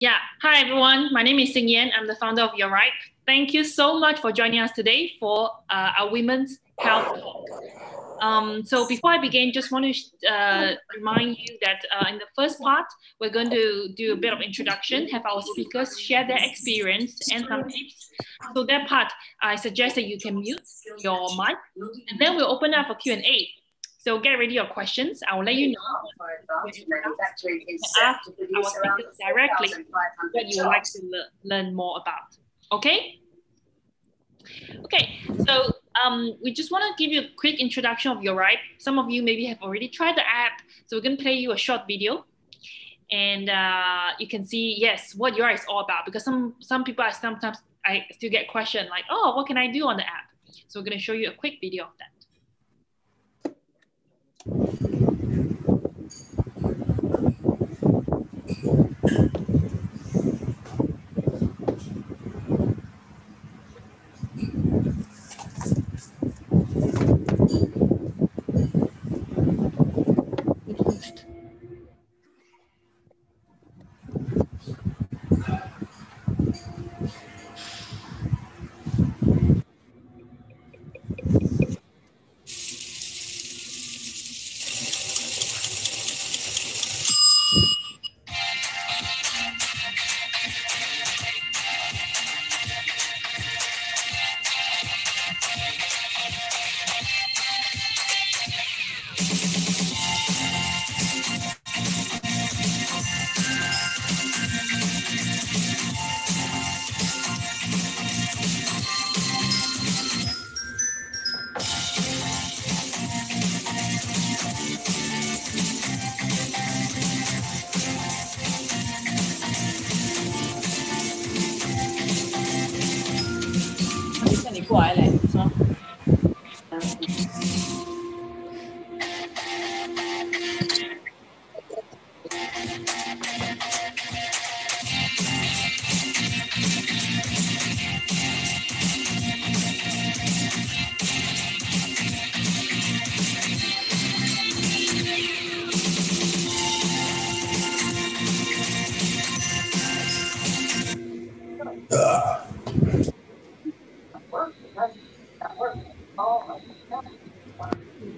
Yeah. Hi, everyone. My name is Xing Yan. I'm the founder of YoRipe. Thank you so much for joining us today for our Women's Health Talk. So before I begin, just want to remind you that in the first part, we're going to do a bit of introduction, have our speakers share their experience and some tips. So that part, I suggest that you can mute your mic, and then we'll open up for Q&A. So get ready your questions. I will let you know when it starts. You can ask our speakers directly what you would like to learn more about. Okay? Okay, so we just want to give you a quick introduction of YoRipe. Some of you maybe have already tried the app, so we're going to play you a short video. And you can see, yes, what YoRipe is all about. Because some people I still get questions like, oh, what can I do on the app? So we're going to show you a quick video of that.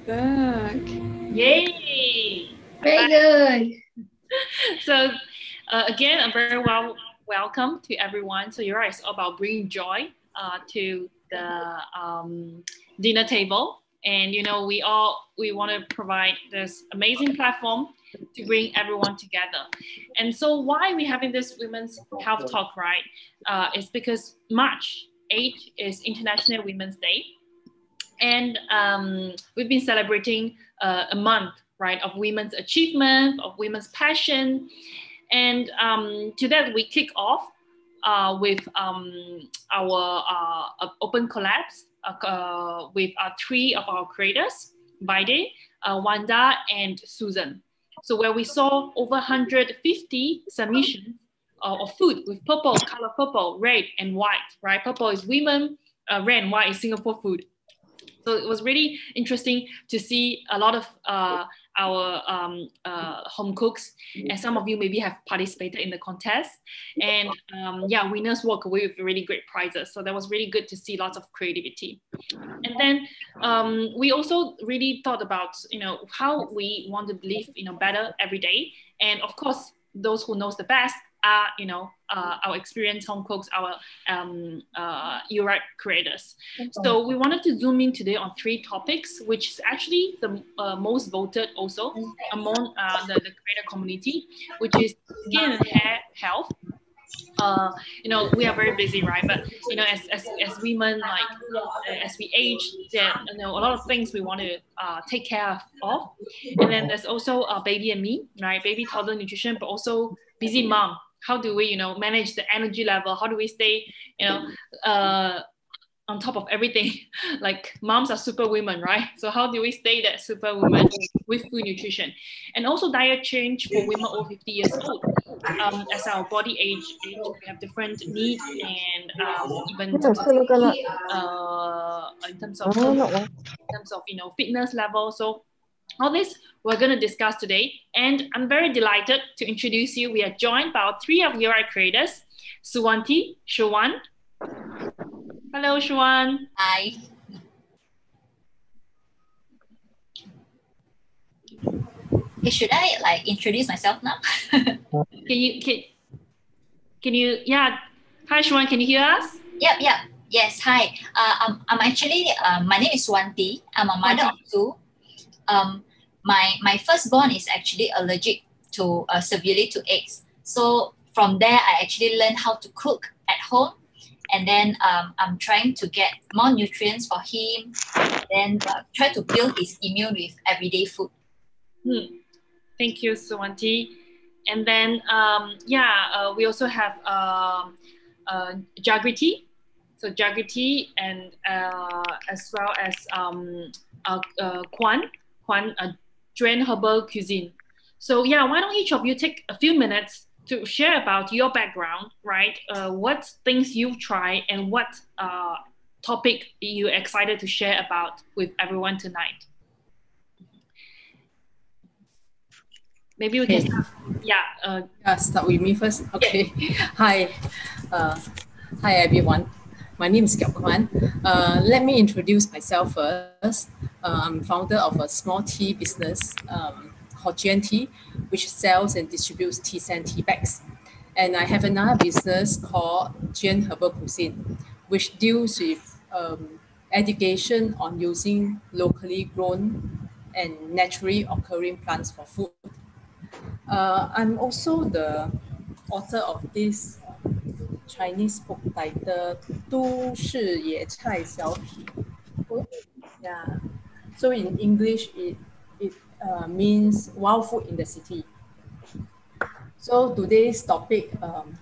Good. Yay! Very good. So again, a very welcome to everyone. So YoRipe is all about bringing joy to the dinner table. And you know, we want to provide this amazing platform to bring everyone together. And so why we having this Women's Health Talk, right? Is because March 8th is International Women's Day. And we've been celebrating a month, right, of women's achievement, of women's passion. And to that, we kick off with our open collabs with three of our creators, Vaide, Wanda, and Susan. So where we saw over 150 submissions of food with purple, color purple, red, and white, right? Purple is women, red and white is Singapore food. So it was really interesting to see a lot of our home cooks, and some of you maybe have participated in the contest. And yeah, winners walk away with really great prizes. So that was really good to see lots of creativity. And then we also really thought about, you know, how we want to live, you know, better every day. And of course, those who knows the best are, you know, our experienced home cooks, our YoRipe creators. So we wanted to zoom in today on three topics, which is actually the most voted also among the creator community, which is skin and hair health. You know, we are very busy, right? But you know, as women, like as we age, there, you know, a lot of things we want to take care of. And then there's also baby and me, right? Baby toddler nutrition, but also busy mom. How do we, you know, manage the energy level? How do we stay, you know, on top of everything? Like moms are super women, right? So how do we stay that super woman with food nutrition? And also diet change for women over 50 years old. As our body age, we have different needs, and even in terms of you know, fitness level. So All this we're going to discuss today, and I'm very delighted to introduce you. We are joined by our three of YoRipe creators, Suwanti, Shawan. Hello, Shawan. Hi. Hey, should I like introduce myself now? Can you yeah? Hi, Shawan. Can you hear us? Yep. Yes. Hi. I'm actually my name is Swanti. I'm a mother of two. My firstborn is actually allergic to severely to eggs. So from there, I actually learned how to cook at home, and then I'm trying to get more nutrients for him. Then try to build his immune with everyday food. Thank you, Suwanti. And then we also have Jagriti. So Jagriti and as well as Kwan Juan Herbal Cuisine. So yeah, why don't each of you take a few minutes to share about your background, right? What things you've tried and what topic you're excited to share about with everyone tonight. Maybe we can start. Start with me first. Okay. Hi. Hi, everyone. My name is Kiap Kwan. Let me introduce myself first. I'm founder of a small tea business called GNT, which sells and distributes teas and tea bags. And I have another business called GN Herbal Cuisine, which deals with education on using locally grown and naturally occurring plants for food. I'm also the author of this Chinese book titled 都市野菜小品. Yeah. So in English, it means wild food in the city. So today's topic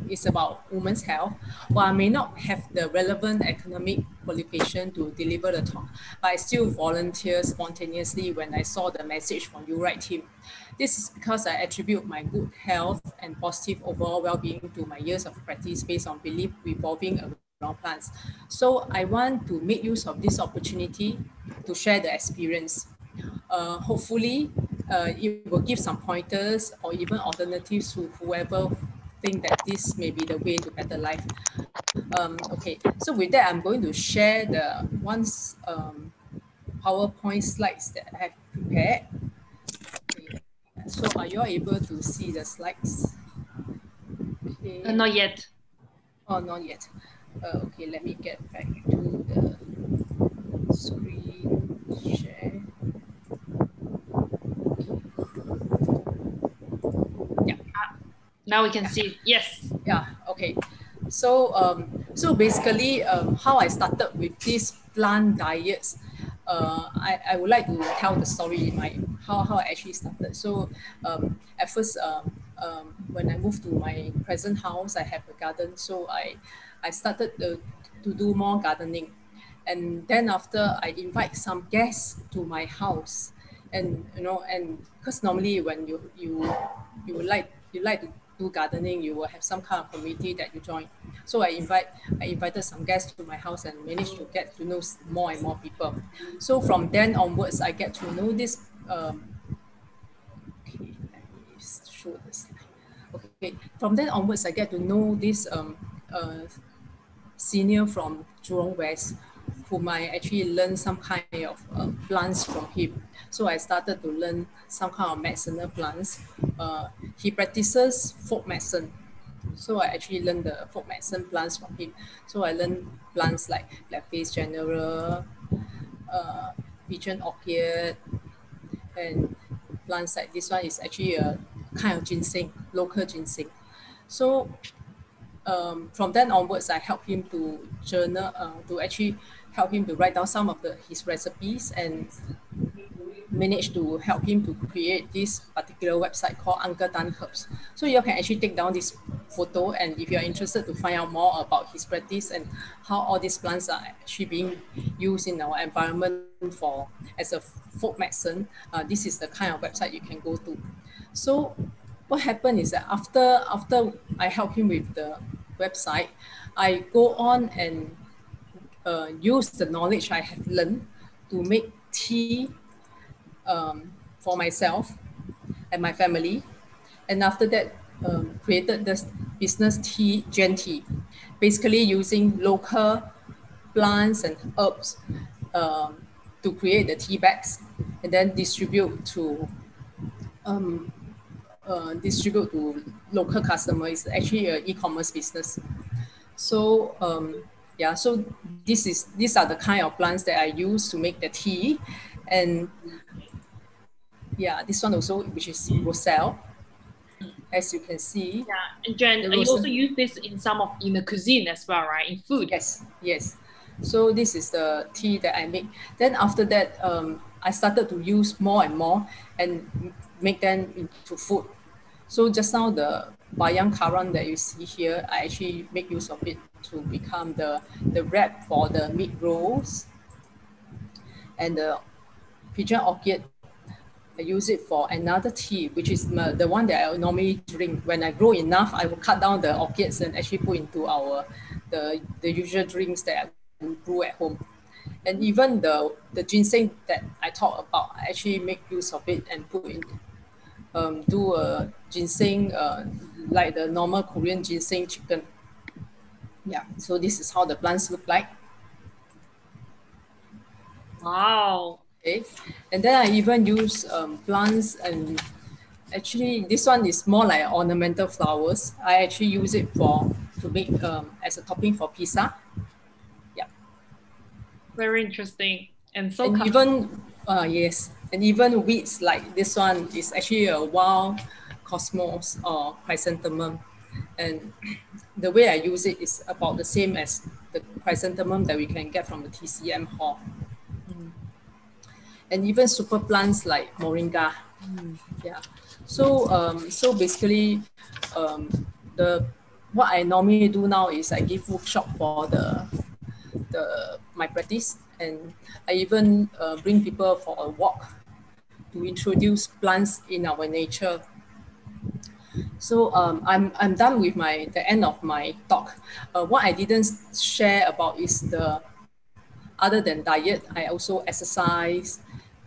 is about women's health. While I may not have the relevant academic qualification to deliver the talk, but I still volunteer spontaneously when I saw the message from YoRipe team. This is because I attribute my good health and positive overall well-being to my years of practice based on belief revolving around plants. So I want to make use of this opportunity to share the experience. Hopefully, it will give some pointers or even alternatives to whoever think that this may be the way to better life. Okay, so with that, I'm going to share the PowerPoint slides that I have prepared. Okay. So are you all able to see the slides? Okay. Not yet. Oh, not yet. Okay, let me get back to the screen share. Yeah. Now we can see. Yes. Yeah. Okay. So so basically, how I started with these plant diets, I would like to tell the story how I actually started. So at first, when I moved to my present house, I have a garden. So I started to do more gardening, and then after I invite some guests to my house, and and because normally when you like to do gardening, you will have some kind of committee that you join. So I invited some guests to my house and managed to get to know more and more people. So from then onwards, I get to know this. Okay, let me show this. Okay, from then onwards, I get to know this senior from Jurong West, whom I actually learned some kind of plants from him. So I started to learn some kind of medicinal plants. He practices folk medicine. So I actually learned the folk medicine plants from him. So I learned plants like blackface general, pigeon orchid, and plants like this one is actually a kind of ginseng, local ginseng. So from then onwards, I helped him to journal, to actually help him to write down some of his recipes, and managed to help him to create this particular website called Uncle Dan Herbs. So you can actually take down this photo, and if you're interested to find out more about his practice and how all these plants are actually being used in our environment for as a folk medicine, this is the kind of website you can go to. So what happened is that after I help him with the website, I go on and use the knowledge I have learned to make tea for myself and my family. And after that, created this business tea, Gen Tea, basically using local plants and herbs to create the tea bags and then distribute to local customers. It's actually an e-commerce business. So yeah, so these are the kind of plants that I use to make the tea. And yeah, this one also, which is Roselle, as you can see. Yeah, and Jen, you also use this in some of in the cuisine as well, right? In food. Yes, yes. So this is the tea that I make. Then after that, I started to use more and more and make them into food. So just now the bayang karan that you see here, I actually make use of it to become the wrap for the meat rolls. And the pigeon orchid, I use it for another tea, which is the one that I normally drink. When I grow enough, I will cut down the orchids and actually put into the usual drinks that I brew at home. And even the ginseng that I talk about, I actually make use of it and put in, do a ginseng, like the normal Korean ginseng chicken. Yeah, so this is how the plants look like. Wow. Okay, and then I even use plants, and actually this one is more like ornamental flowers. I actually use it to make as a topping for pizza. Yeah. Very interesting and so. And even yes, and even weeds like this one is actually a wild cosmos or chrysanthemum, and the way I use it is about the same as the chrysanthemum that we can get from the TCM hall. And even super plants like moringa. Yeah. So so basically, what I normally do now is I give workshop for my practice, and I even bring people for a walk to introduce plants in our nature. So I'm done with the end of my talk. What I didn't share about is other than diet, I also exercise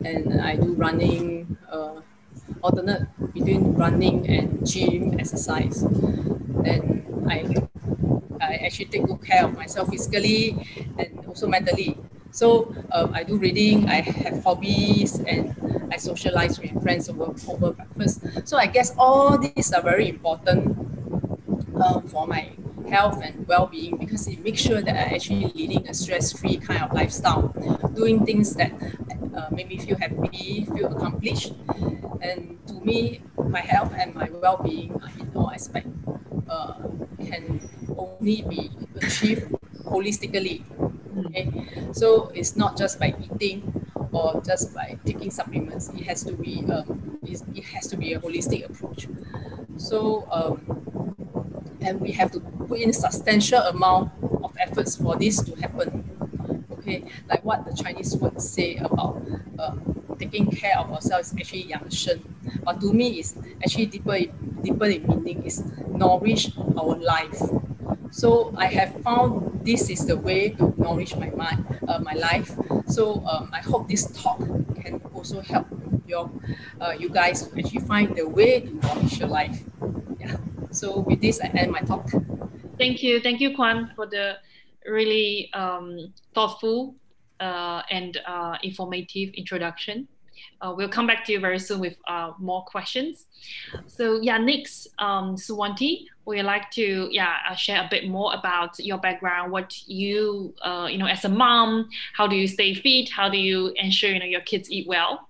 and I do running, alternate between running and gym exercise. And I actually take good care of myself physically and also mentally. So I do reading, I have hobbies, and I socialize with friends over breakfast. So I guess all these are very important for my health and well-being, because it makes sure that I actually leading a stress-free kind of lifestyle, doing things that make me feel happy, feel accomplished. And to me, my health and my well-being in all aspects can only be achieved holistically. Okay, so it's not just by eating or just by taking supplements. It has to be a holistic approach. So and we have to put in substantial amount of efforts for this to happen. Okay, like what the Chinese would say about taking care of ourselves is actually 养生, but to me it's actually deeper in meaning, is nourish our life. So I have found this is the way to nourish my mind, my life. So I hope this talk can also help you guys to actually find the way to nourish your life. Yeah. So with this, I end my talk. Thank you, Kwan, for the really thoughtful and informative introduction. We'll come back to you very soon with more questions. So yeah, next, Suwanti, would you like to share a bit more about your background, what you as a mom, how do you stay fit, how do you ensure your kids eat well?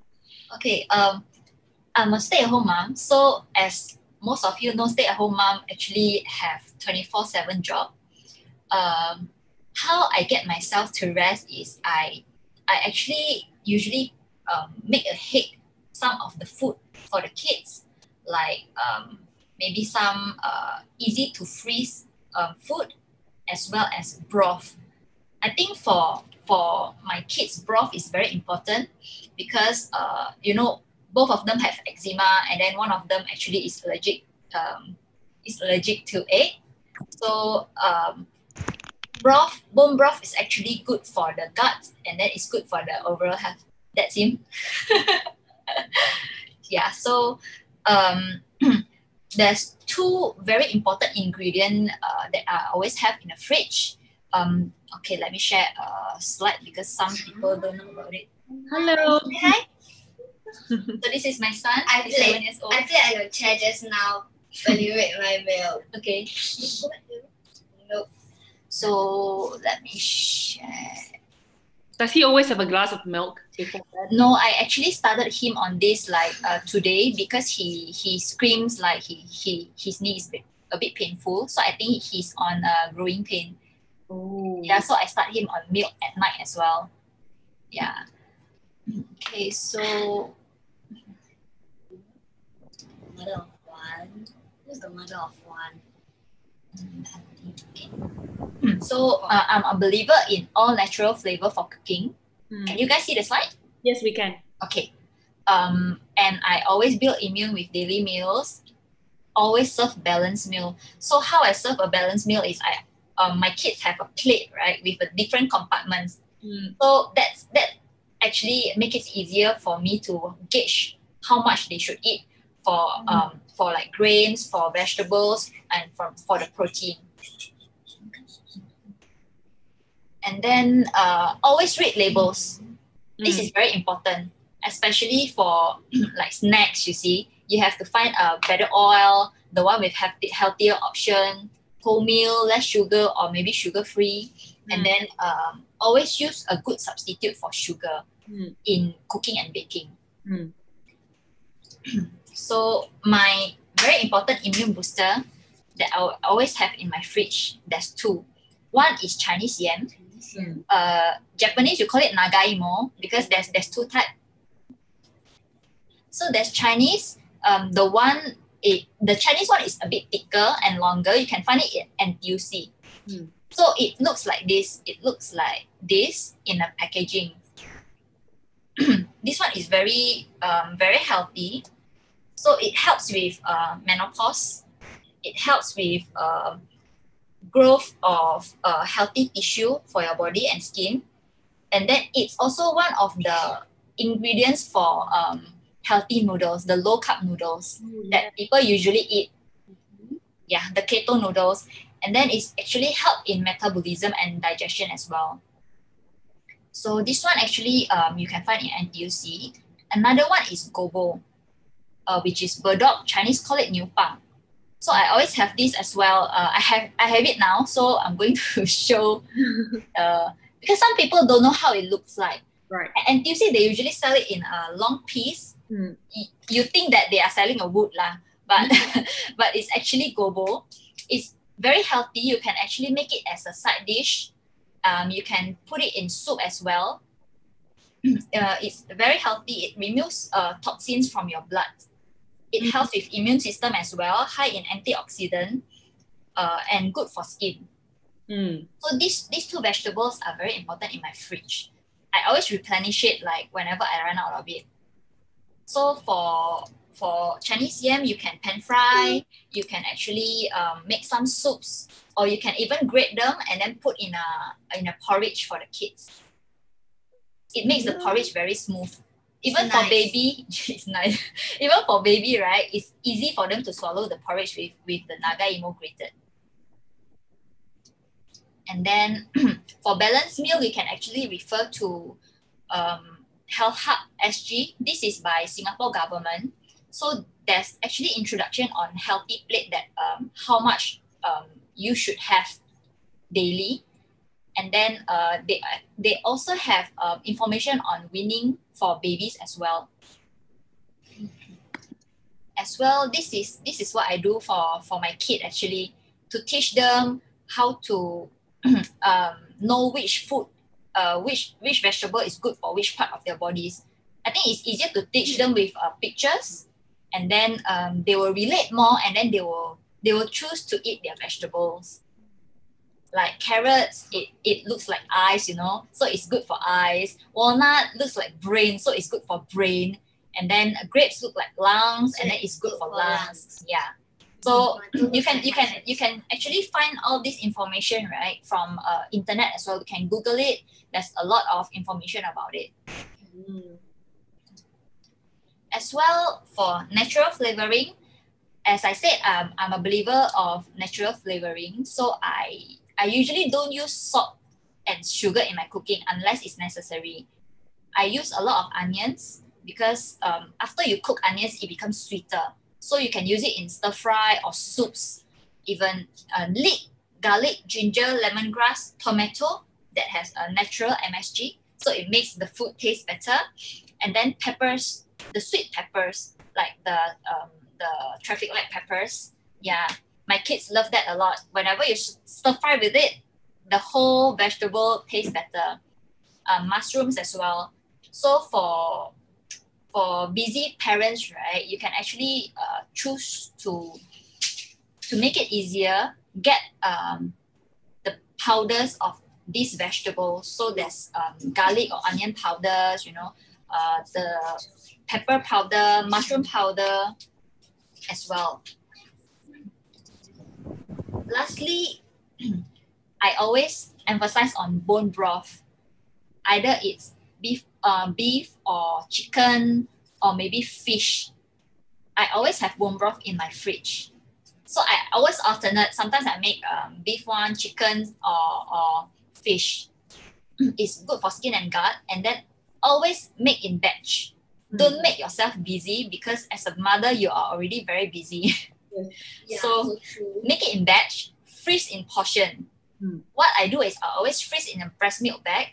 Okay, I'm a stay-at-home mom, so as most of you know, stay-at-home mom actually have 24/7 job. How I get myself to rest is I actually usually make ahead some of the food for the kids, like maybe some easy to freeze food, as well as broth. I think for my kids, broth is very important because both of them have eczema, and then one of them actually is allergic to egg. So bone broth is actually good for the gut, and then it's good for the overall health. That's him. Yeah, so there's two very important ingredients that I always have in the fridge. Okay, let me share a slide because some people don't know about it. Hello. Hi. So this is my son. I He's 7 years old. played on your chair just now when you read my mail. Okay. Nope. So let me share. Does he always have a glass of milk before bed? No, I actually started him on this like today because he screams like his knee is a bit painful. So I think he's on growing pain. Oh. Yeah, so I start him on milk at night as well. Yeah. Okay, so Mother of one. Who's the mother of one? so I'm a believer in all natural flavor for cooking. Can you guys see the slide? Yes, we can. Okay. And I always build immune with daily meals. Always serve balanced meal. So how I serve a balanced meal is my kids have a plate, right, with a different compartments. So that actually make it easier for me to gauge how much they should eat for like grains, for vegetables, and for the protein. And then always read labels. This is very important, especially for like snacks. You see, you have to find a better oil, the one with healthier option, wholemeal, less sugar, or maybe sugar-free. And then always use a good substitute for sugar in cooking and baking. So my very important immune booster that I always have in my fridge, there's two. One is Chinese yam. Japanese, you call it nagaimo because there's two types. So there's Chinese, the Chinese one is a bit thicker and longer. You can find it in NTUC. So it looks like this. It looks like this in a packaging. This one is very healthy. So it helps with menopause. It helps with growth of healthy tissue for your body and skin. And then it's also one of the ingredients for healthy noodles, the low carb noodles that people usually eat. Yeah, the keto noodles. And then it's actually help in metabolism and digestion as well. So this one actually you can find in NTUC. Another one is gobo, which is burdock. Chinese call it niu pang. So I always have this as well. I have it now, so I'm going to show because some people don't know how it looks like. Right. And you see, they usually sell it in a long piece. You think that they are selling a wood lah, but but it's actually gobo. It's very healthy. You can actually make it as a side dish. You can put it in soup as well. It's very healthy. It removes toxins from your blood. It helps with immune system as well, high in antioxidant, and good for skin. So these two vegetables are very important in my fridge. I always replenish it like whenever I run out of it. So for Chinese yam, you can pan fry, you can actually make some soups, or you can even grate them and then put in a porridge for the kids. It makes the porridge very smooth. Even for baby, it's nice. Even for baby, right, it's easy for them to swallow the porridge with the nagaimo grated. And then for balanced meal, you can actually refer to Health Hub SG. This is by Singapore government. So there's actually introduction on healthy plate that how much you should have daily. And then they also have information on weaning for babies as well. As well, this is what I do for my kid actually, to teach them how to know which food, which vegetable is good for which part of their bodies. I think it's easier to teach them with pictures, and then they will relate more, and then they will choose to eat their vegetables. Like carrots, it looks like eyes, you know, so it's good for eyes. Walnut looks like brain, so it's good for brain. And then grapes look like lungs, and then it's good for lungs. Yeah. So you can actually find all this information, right, from internet as well. You can Google it. There's a lot of information about it. As well, for natural flavoring, as I said, I'm a believer of natural flavoring. So I usually don't use salt and sugar in my cooking unless it's necessary. I use a lot of onions because after you cook onions, it becomes sweeter. So you can use it in stir fry or soups, even leek, garlic, ginger, lemongrass, tomato that has a natural MSG. So it makes the food taste better. And then peppers, the sweet peppers, like the traffic light peppers. Yeah, my kids love that a lot. Whenever you stir fry with it, the whole vegetable tastes better. Mushrooms as well. So for busy parents, right, you can actually choose to make it easier, get the powders of these vegetables. So there's garlic or onion powders, the pepper powder, mushroom powder as well. Lastly, I always emphasize on bone broth. Either it's beef or chicken or maybe fish. I always have bone broth in my fridge. So I always alternate. Sometimes I make beef one, chicken or fish. It's good for skin and gut. And then always make in batch. Don't make yourself busy because as a mother, you are already very busy. Yeah, So make it in batch, freeze in portion. What I do is I always freeze in a breast milk bag,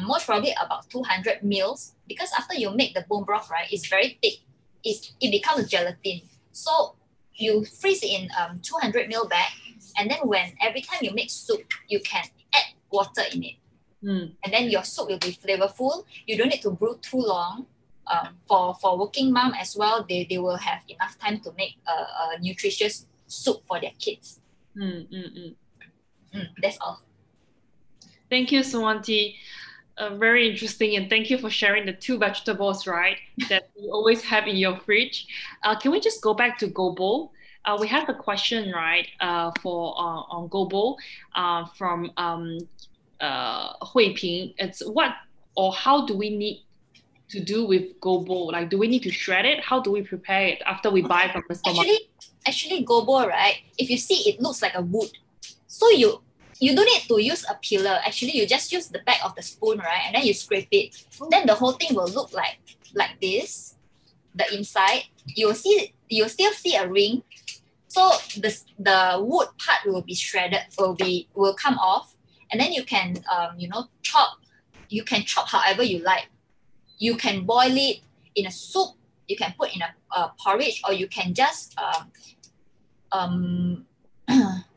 most probably about 200 mils, because after you make the bone broth, right, it's very thick. It becomes gelatin. So you freeze in 200 ml bag, and then every time you make soup, you can add water in it. And then your soup will be flavorful. You don't need to brew too long. For working mom as well, they will have enough time to make a nutritious soup for their kids. That's all. Thank you, Suwanti. Very interesting, and thank you for sharing the 2 vegetables, right, that you always have in your fridge. Can we just go back to gobo? We have a question, right, for on gobo from Hui Ping. It's what or how do we need to do with gobo? Like, do we need to shred it? How do we prepare it after we buy from the supermarket? Actually, gobo, right? If you see, it looks like a wood. So you don't need to use a peeler. Actually, you just use the back of the spoon, right? And then you scrape it. Then the whole thing will look like this. The inside, you'll still see a ring. So the wood part will be shredded, will come off, and then you can chop. You can chop however you like. You can boil it in a soup. You can put in a porridge, or you can just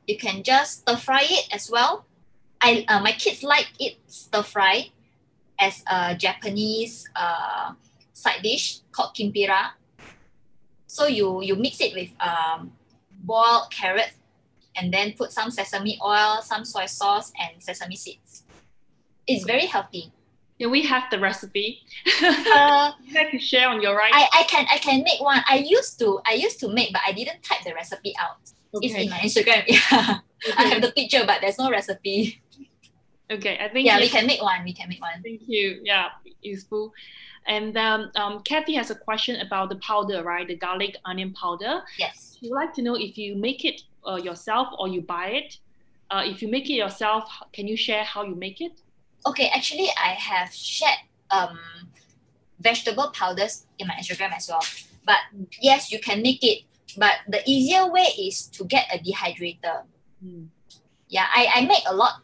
you can just stir fry it as well. My kids like it stir fry as a Japanese side dish called kimpira. So you mix it with boiled carrot, and then put some sesame oil, some soy sauce, and sesame seeds. It's very healthy. Yeah, we have the recipe. You'd like to share on YoRipe? I can make one. I used to make, but I didn't type the recipe out. Okay. It's in my Instagram. Yeah. Okay. I have the picture, but there's no recipe. Okay, I think we can make one. Thank you. Yeah, useful. And Kathy has a question about the powder, right? The garlic onion powder. Yes. She'd like to know if you make it yourself or you buy it. If you make it yourself, can you share how you make it? Okay, actually, I have shared vegetable powders in my Instagram as well. But yes, you can make it. But the easier way is to get a dehydrator. Yeah, I make a lot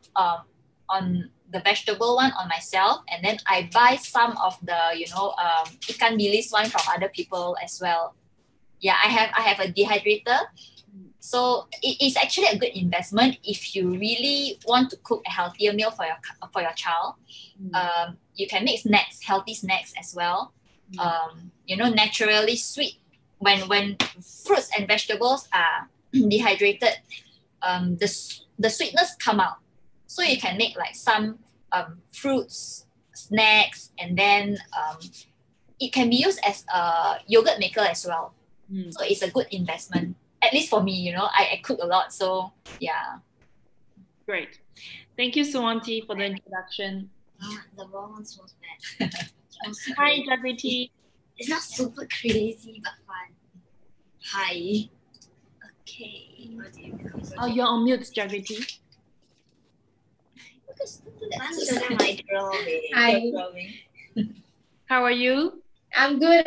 on the vegetable one on myself, and then I buy some of the ikan bilis one from other people as well. Yeah, I have a dehydrator. So it is actually a good investment if you really want to cook a healthier meal for your child. You can make snacks, healthy snacks as well. Naturally sweet. When fruits and vegetables are dehydrated, the sweetness come out. So you can make like some fruits, snacks, and then it can be used as a yogurt maker as well. So it's a good investment. At least for me, I cook a lot, so yeah. Great. Thank you, Suwanti, for the introduction. The wrong one was bad. Hi, Jagriti. It's not super crazy, but fun. Hi. Okay. What do you become? Oh, you're on mute, Jagriti. Hi. How are you? I'm good.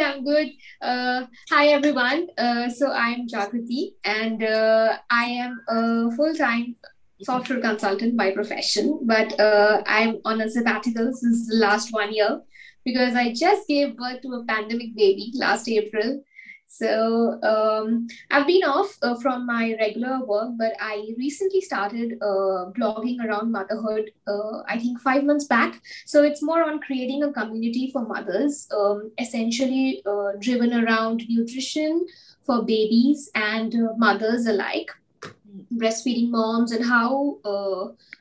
Hi, everyone. So I'm Jagriti, and I am a full-time software consultant by profession, but I'm on a sabbatical since the last 1 year because I just gave birth to a pandemic baby last April. So I've been off from my regular work, but I recently started blogging around motherhood, I think 5 months back. So it's more on creating a community for mothers, essentially driven around nutrition for babies and mothers alike, breastfeeding moms, and how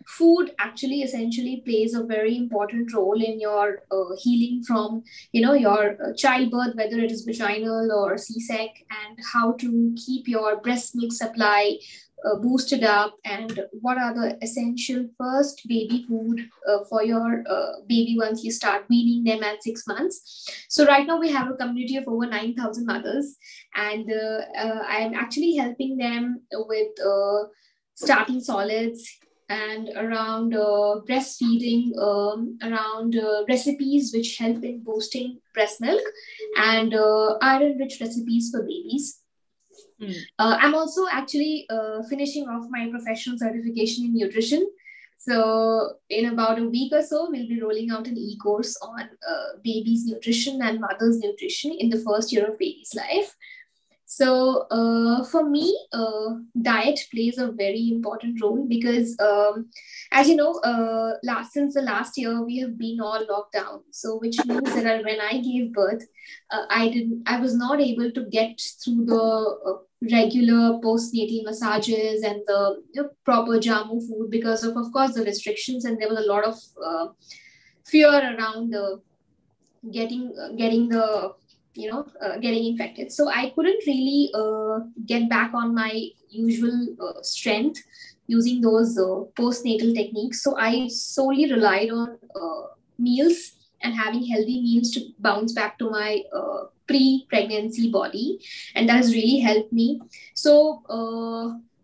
food actually essentially plays a very important role in your healing from your childbirth, whether it is vaginal or c-sec, and how to keep your breast milk supply boosted up, and what are the essential first baby food for your baby once you start weaning them at 6 months. So right now we have a community of over 9,000 mothers, and I'm actually helping them with starting solids and around breastfeeding, around recipes which help in boosting breast milk, and iron-rich recipes for babies. I'm also actually finishing off my professional certification in nutrition. So in about a week or so, we'll be rolling out an e-course on baby's nutrition and mother's nutrition in the first year of baby's life. So for me, diet plays a very important role because, as you know, since the last year we have been all locked down. So which means that when I gave birth, I was not able to get through the regular postnatal massages and the proper jamu food because of course, the restrictions, and there was a lot of fear around getting the getting infected. So I couldn't really get back on my usual strength using those postnatal techniques. So I solely relied on meals and having healthy meals to bounce back to my pre-pregnancy body, and that has really helped me. So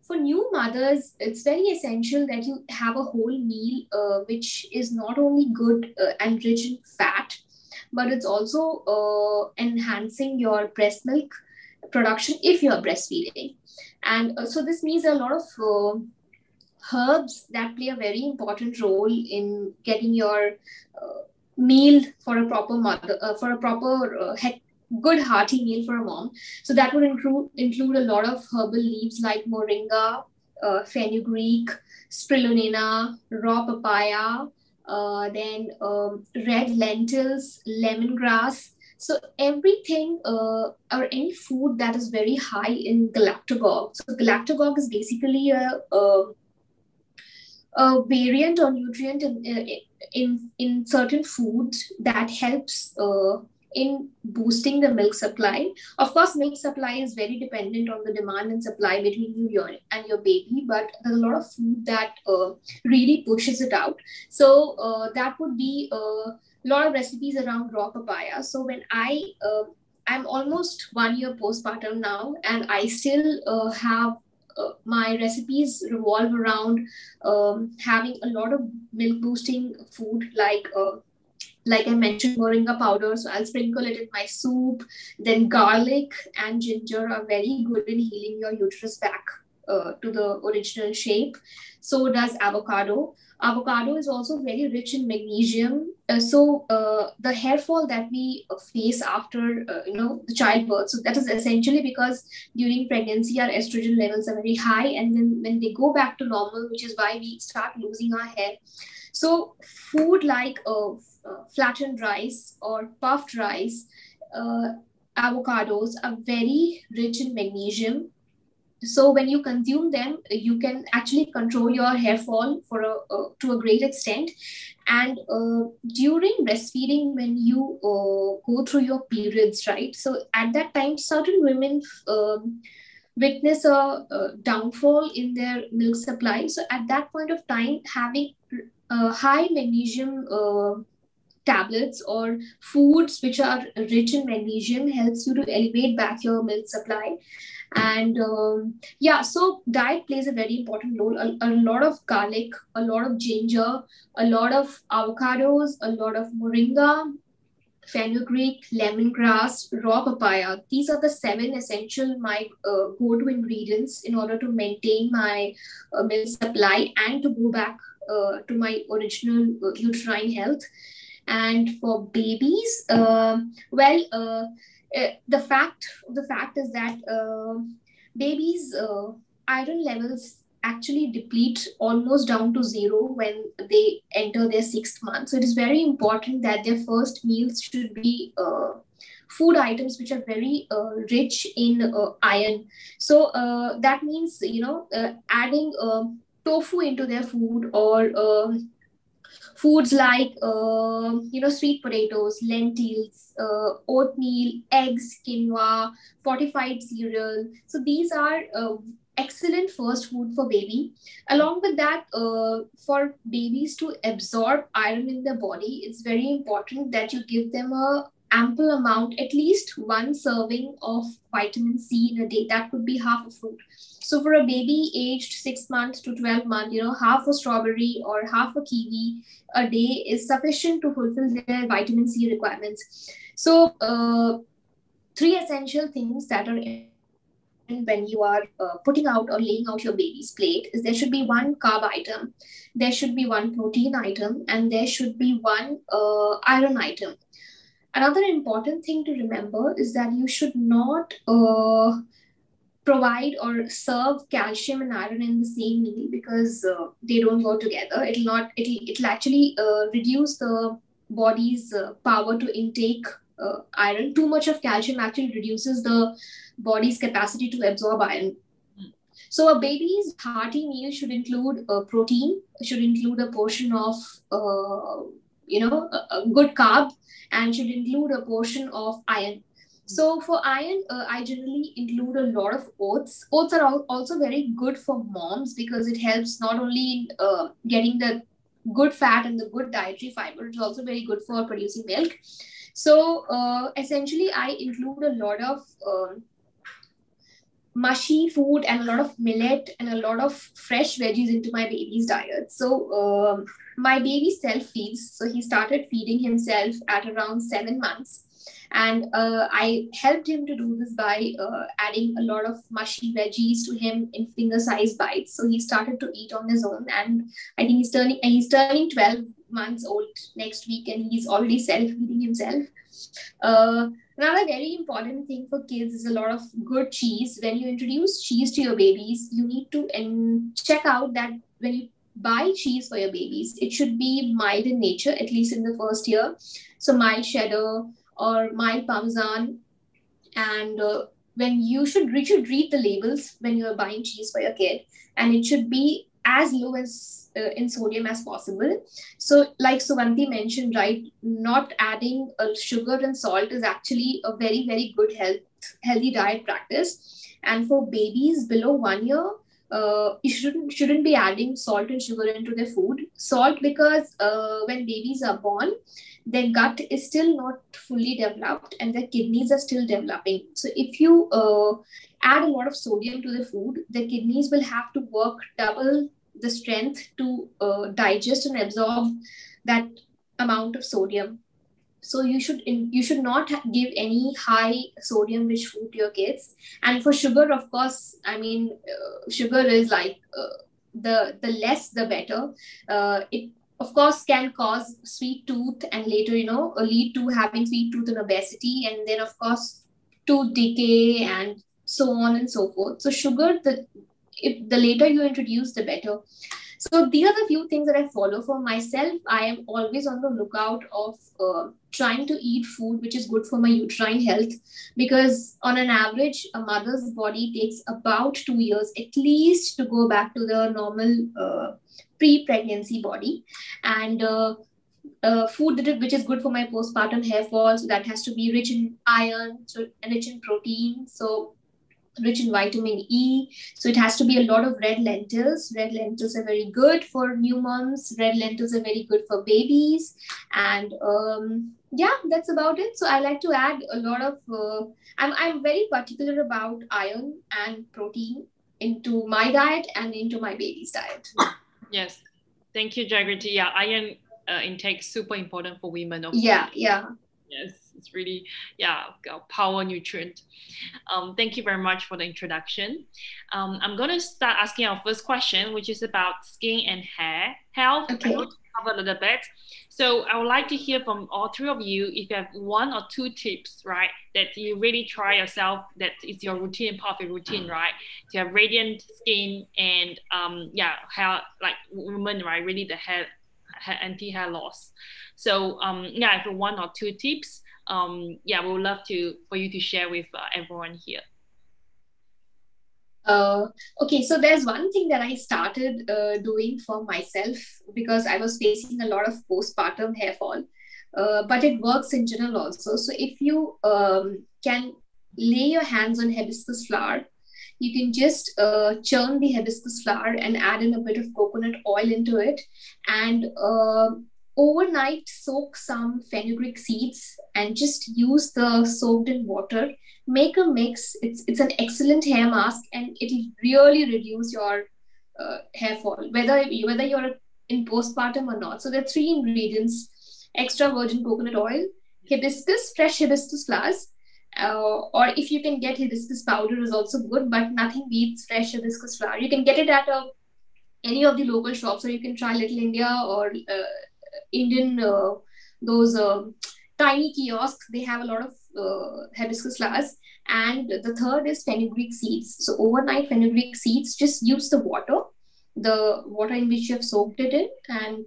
for new mothers, it's very essential that you have a whole meal which is not only good and rich in fat, but it's also enhancing your breast milk production if you're breastfeeding. And so this means a lot of herbs that play a very important role in getting your meal for a proper mother, for a proper good hearty meal for a mom. So that would include a lot of herbal leaves like moringa, fenugreek, spirulina, raw papaya, then red lentils, lemongrass. So everything or any food that is very high in galactogog. So galactogog is basically a variant or nutrient in certain foods that helps in boosting the milk supply. Of course, milk supply is very dependent on the demand and supply between you and your baby, but there's a lot of food that really pushes it out. So that would be a lot of recipes around raw papaya. So when I'm almost 1 year postpartum now, and I still have my recipes revolve around having a lot of milk boosting food like I mentioned, moringa powder. So I'll sprinkle it in my soup. Then garlic and ginger are very good in healing your uterus back to the original shape. So does avocado. Avocado is also very rich in magnesium. So the hair fall that we face after the childbirth, so that is essentially because during pregnancy our estrogen levels are very high, and then when they go back to normal, which is why we start losing our hair. So food like flattened rice or puffed rice, avocados are very rich in magnesium. So when you consume them, you can actually control your hair fall to a great extent. And during breastfeeding, when you go through your periods, right? So at that time, certain women witness a downfall in their milk supply. So at that point of time, having high magnesium tablets or foods which are rich in magnesium helps you to elevate back your milk supply. And yeah, so diet plays a very important role. A lot of garlic, a lot of ginger, a lot of avocados, a lot of moringa, fenugreek, lemongrass, raw papaya. These are the 7 essential my go-to ingredients in order to maintain my milk supply and to go back to my original uterine health. And for babies, the fact is that babies iron levels actually deplete almost down to zero when they enter their 6th month. So it is very important that their first meals should be food items which are very rich in iron. So that means, adding tofu into their food, or foods like sweet potatoes, lentils, oatmeal, eggs, quinoa, fortified cereal. So these are excellent first food for baby. Along with that, for babies to absorb iron in their body, it's very important that you give them a ample amount, at least 1 serving of vitamin C in a day. That could be half a fruit. So for a baby aged 6 months to 12 months, half a strawberry or half a kiwi a day is sufficient to fulfill their vitamin C requirements. So 3 essential things that are when you are putting out or laying out your baby's plate is there should be 1 carb item, there should be 1 protein item, and there should be 1 iron item. Another important thing to remember is that you should not provide or serve calcium and iron in the same meal, because they don't go together. It'll actually reduce the body's power to intake iron. Too much of calcium actually reduces the body's capacity to absorb iron. So a baby's hearty meal should include protein, should include a portion of a good carb, and should include a portion of iron. So for iron, I generally include a lot of oats. Oats are also very good for moms because it helps not only in getting the good fat and the good dietary fiber, it's also very good for producing milk. So essentially, I include a lot of mushy food and a lot of millet and a lot of fresh veggies into my baby's diet. So my baby self-feeds. So he started feeding himself at around 7 months. And I helped him to do this by adding a lot of mushy veggies to him in finger-sized bites. So he started to eat on his own. And I think he's turning 12 months old next week, and he's already self-feeding himself. Another very important thing for kids is a lot of good cheese. When you introduce cheese to your babies, you need to check out that when you buy cheese for your babies, it should be mild in nature, at least in the first year. So mild cheddar or mild parmesan. And when you should read the labels when you're buying cheese for your kid, and it should be as low as in sodium as possible. So like Suvanti mentioned, right, not adding sugar and salt is actually a very, very good healthy diet practice. And for babies below 1 year, you shouldn't be adding salt and sugar into their food. Salt because when babies are born, their gut is still not fully developed and their kidneys are still developing. So if you add a lot of sodium to the food, the kidneys will have to work double the strength to digest and absorb that amount of sodium. So you should not give any high sodium rich food to your kids. And for sugar, of course, I mean, sugar is like the less the better. It of course can cause sweet tooth and later lead to having sweet tooth and obesity, and then of course tooth decay and so on and so forth. So sugar, the later you introduce, the better. So these are the few things that I follow for myself. I am always on the lookout of trying to eat food which is good for my uterine health, because on an average, a mother's body takes about 2 years at least to go back to the normal pre-pregnancy body. And food which is good for my postpartum hair fall, so that has to be rich in iron, so rich in protein. So rich in vitamin E. So it has to be a lot of red lentils. Red lentils are very good for new moms. Red lentils are very good for babies. And yeah, that's about it. So I like to add a lot of, I'm very particular about iron and protein into my diet and into my baby's diet. Yes. Thank you, Jagriti. Yeah, iron intake super important for women. Yeah. Yes, it's really, a power nutrient. Thank you very much for the introduction. I'm going to start asking our first question, which is about skin and hair health. Okay. I'm going to cover a little bit. So I would like to hear from all three of you if you have 1 or 2 tips, right, that you really try yourself, that is your routine, part of your routine, right, to have radiant skin and hair, like women, right, really the hair anti-hair loss. So if 1 or 2 tips, we would love for you to share with everyone here. Okay, so there's one thing that I started doing for myself because I was facing a lot of postpartum hair fall, but it works in general also. So if you can lay your hands on hibiscus flower, you can just churn the hibiscus flower and add in a bit of coconut oil into it, and overnight soak some fenugreek seeds and just use the soaked in water. Make a mix. It's an excellent hair mask, and it'll really reduce your hair fall, whether you're in postpartum or not. So there are 3 ingredients: extra virgin coconut oil, hibiscus, fresh hibiscus flowers, or if you can get hibiscus powder is also good, but nothing beats fresh hibiscus flower. You can get it at any of the local shops, or you can try Little India or Indian, those tiny kiosks. They have a lot of hibiscus flowers. And the third is fenugreek seeds. So overnight fenugreek seeds, just use the water in which you have soaked it in, and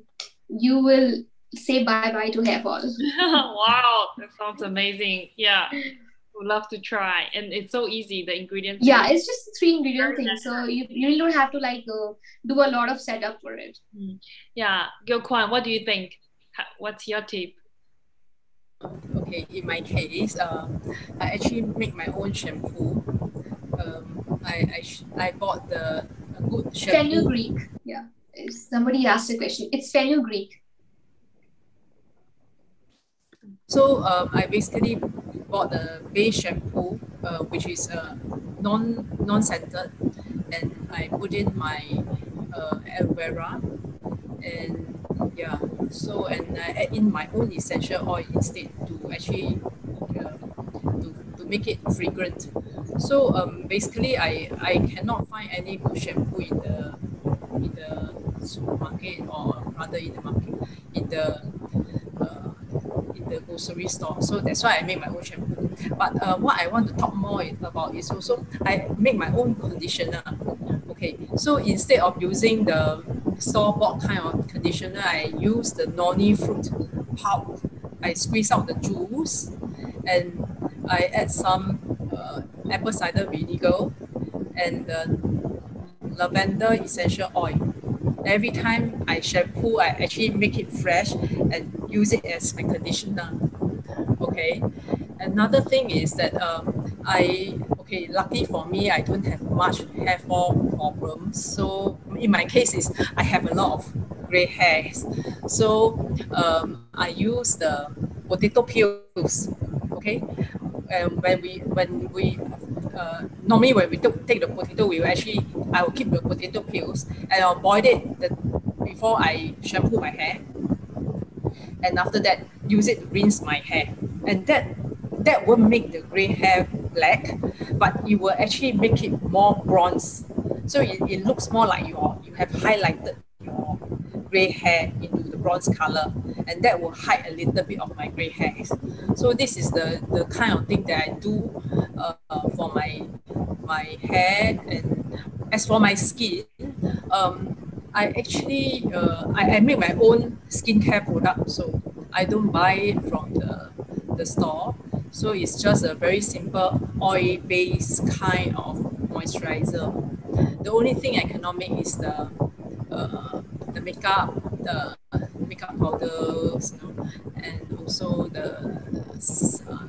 you will say bye-bye to hair fall. Wow, that sounds amazing. Yeah, would love to try. And it's so easy, the ingredients. Yeah, it's just a 3 ingredient thing. So you really don't have to do a lot of setup for it. Yeah, Gyo Kwan, what do you think? What's your tip? Okay, in my case, I actually make my own shampoo. I bought the good shampoo. Fenugreek. Yeah, somebody asked a question. It's fenugreek. So I basically bought the base shampoo, which is non-scented, and I put in my aloe vera, and and I add in my own essential oil instead to actually to make it fragrant. So basically I cannot find any good shampoo in the supermarket, or rather in the grocery store. So that's why I make my own shampoo. But what I want to talk more about is also I make my own conditioner. Okay, so instead of using the store-bought kind of conditioner, I use the noni fruit pulp. I squeeze out the juice, and I add some apple cider vinegar and lavender essential oil. Every time I shampoo, I actually make it fresh and use it as my conditioner. Okay. Another thing is that lucky for me, I don't have much hair fall problems. So in my case is I have a lot of gray hairs. So I use the potato peels. Okay. And when we normally when we take the potato, I will keep the potato peels and I'll boil it before I shampoo my hair. And after that, use it to rinse my hair. And that won't make the gray hair black, but it will actually make it more bronze. So it looks more like you have highlighted your gray hair into the bronze color, and that will hide a little bit of my gray hairs. So this is the kind of thing that I do for my hair. And as for my skin, I actually I make my own skincare product, so I don't buy it from the store. So it's just a very simple oil-based kind of moisturizer. The only thing I cannot make is the makeup powders, and also the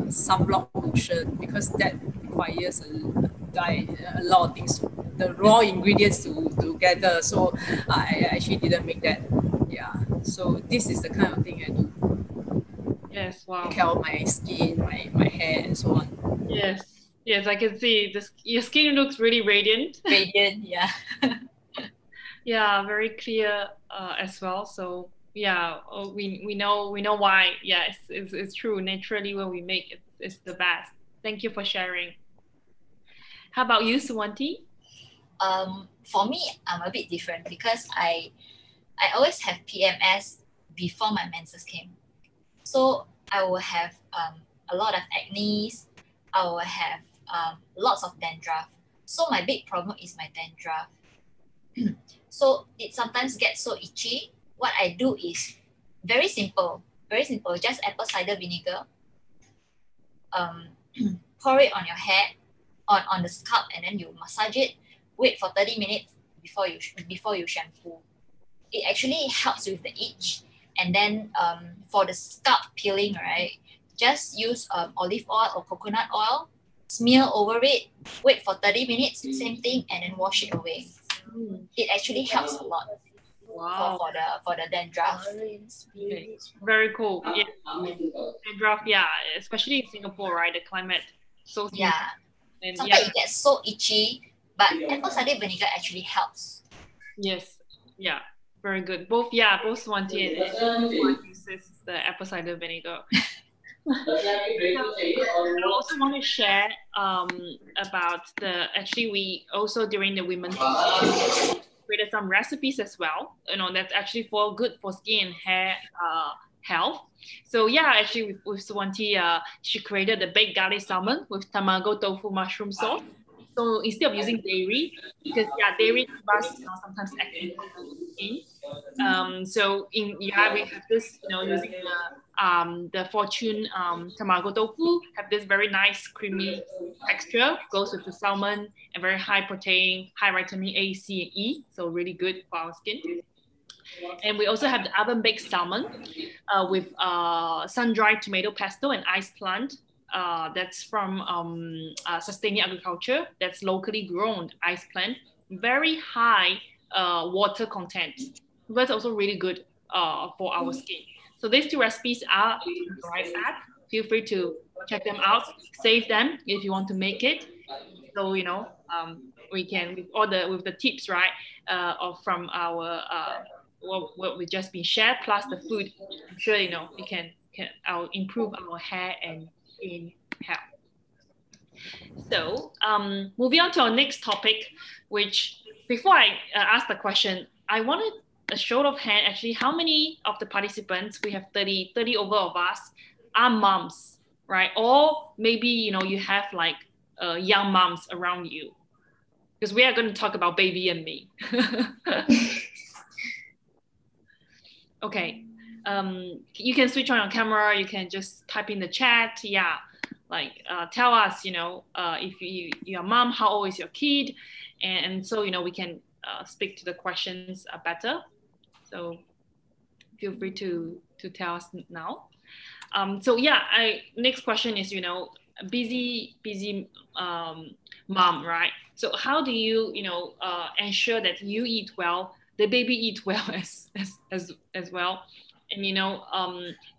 sunblock lotion, because that requires a lot of things, the raw ingredients together. So I actually didn't make that. Yeah. So this is the kind of thing I do. Yes, wow. Take care of my skin, my hair, and so on. Yes, yes, I can see this. Your skin looks really radiant. Radiant, yeah. Yeah, very clear as well. So yeah, we know why. Yes, it's true. Naturally, when we make it, it's the best. Thank you for sharing. How about you, Suwanti? For me, I'm a bit different because I always have PMS before my menses came. So I will have a lot of acne. I will have lots of dandruff. So my big problem is my dandruff. So it sometimes gets so itchy. What I do is very simple, just apple cider vinegar. Pour it on your head, on the scalp, and then you massage it. Wait for 30 minutes before you shampoo. It actually helps with the itch. And then for the scalp peeling, right, just use olive oil or coconut oil, smear over it, wait for 30 minutes, same thing, and then wash it away. It actually helps a lot. Wow. For the dandruff. Okay. Very cool. Yeah. Dandruff, yeah, especially in Singapore, right? The climate so humid. Yeah. And Sometimes it gets so itchy, but apple cider vinegar actually helps. Yes. Yeah. Very good. Both Swanti and uses the apple cider vinegar. So, I also want to share about we also during the Women's created some recipes as well. That's actually good for skin and hair health. So yeah, actually with Swanti, she created the baked garlic salmon with tamago tofu mushroom sauce. So instead of using dairy, because dairy sometimes acne on the skin. So we have this, using the Fortune tamago tofu, have this very nice creamy texture, goes with the salmon, and very high protein, high vitamin A, C, and E. So really good for our skin. And we also have the oven baked salmon with sun-dried tomato pesto and ice plant. That's from sustaining agriculture. That's locally grown ice plant. Very high water content. That's also really good for our skin. So these two recipes are in the YoRipe app. Feel free to check them out, save them if you want to make it. So we can with the tips, right, from our what we just been shared, plus the food. I'm sure we can improve our hair and skin health. So moving on to our next topic, which before I ask the question, I wanted a show of hand, actually, how many of the participants, we have 30 over of us, are moms, right? Or maybe, you have like young moms around you, because we are going to talk about baby and me. Okay. You can switch on your camera. You can just type in the chat. Yeah. Like tell us, if you're a mom, how old is your kid? And so, we can speak to the questions better. So feel free to tell us now. So yeah, next question is, busy mom, right? So how do you, ensure that you eat well, the baby eat well as well, and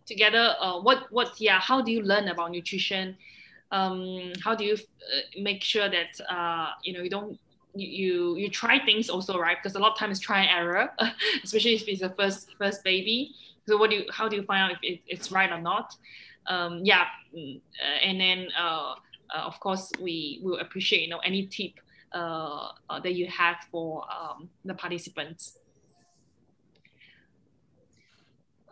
together, how do you learn about nutrition? How do you make sure that you try things also, right? Because a lot of times try and error, especially if it's a first baby. So how do you find out if it's right or not? And then of course we will appreciate any tip that you have for the participants.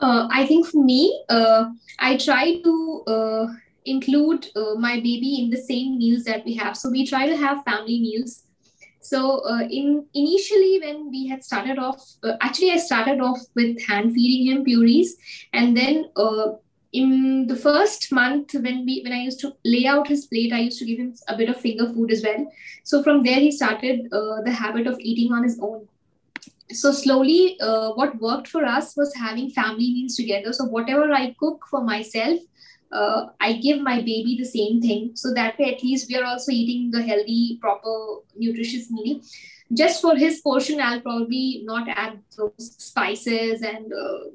I think for me, I try to include my baby in the same meals that we have. So we try to have family meals. So initially when we had started off, actually I started off with hand feeding him purees, and then in the first month when I used to lay out his plate, I used to give him a bit of finger food as well. So from there he started the habit of eating on his own. So slowly what worked for us was having family meals together. So whatever I cook for myself, I give my baby the same thing. So that way, at least we are also eating the healthy, proper, nutritious meal. Just for his portion, I'll probably not add those spices and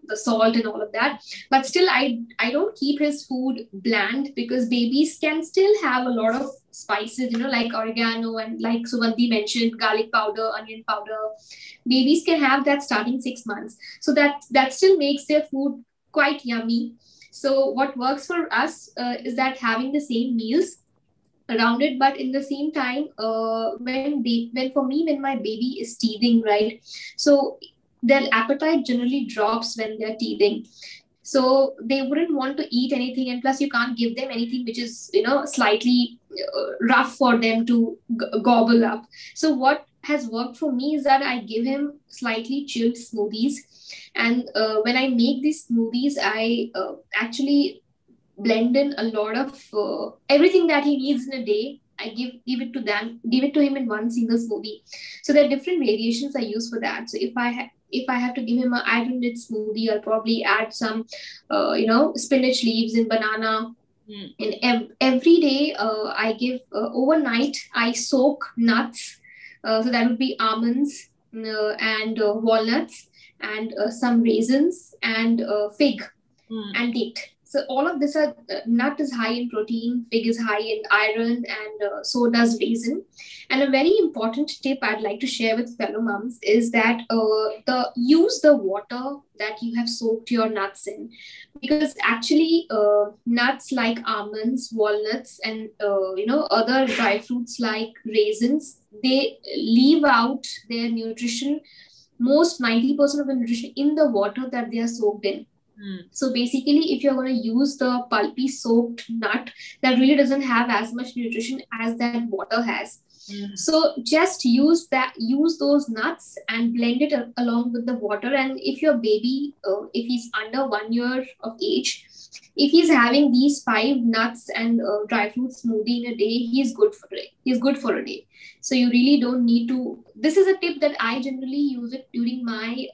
the salt and all of that. But still, I don't keep his food bland, because babies can still have a lot of spices, like oregano and, like Sugandhi mentioned, garlic powder, onion powder. Babies can have that starting 6 months. So that still makes their food quite yummy. So what works for us is that having the same meals around it, but in the same time, when my baby is teething, right? So their appetite generally drops when they're teething. So they wouldn't want to eat anything, and plus you can't give them anything which is slightly rough for them to gobble up. So what has worked for me is that I give him slightly chilled smoothies, and when I make these smoothies, I actually blend in a lot of everything that he needs in a day. I give it to him in one single smoothie. So there are different variations I use for that. So if I have to give him an iron rich smoothie, I'll probably add some spinach leaves and banana. And every day I give overnight I soak nuts. So that would be almonds and walnuts and some raisins and fig and date. So all of this are nut is high in protein, fig is high in iron, and so does raisin. And a very important tip I'd like to share with fellow moms is that use the water that you have soaked your nuts in, because actually nuts like almonds, walnuts, and other dry fruits like raisins, they leave out their nutrition, most 90% of the nutrition in the water that they are soaked in. So basically, if you're going to use the pulpy soaked nut, that really doesn't have as much nutrition as that water has. So just use those nuts and blend it along with the water. And if your baby, if he's under 1 year of age, if he's having these 5 nuts and dry fruit smoothie in a day, he's good for it. He's good for a day. So you really don't need to. This is a tip that I generally use it during my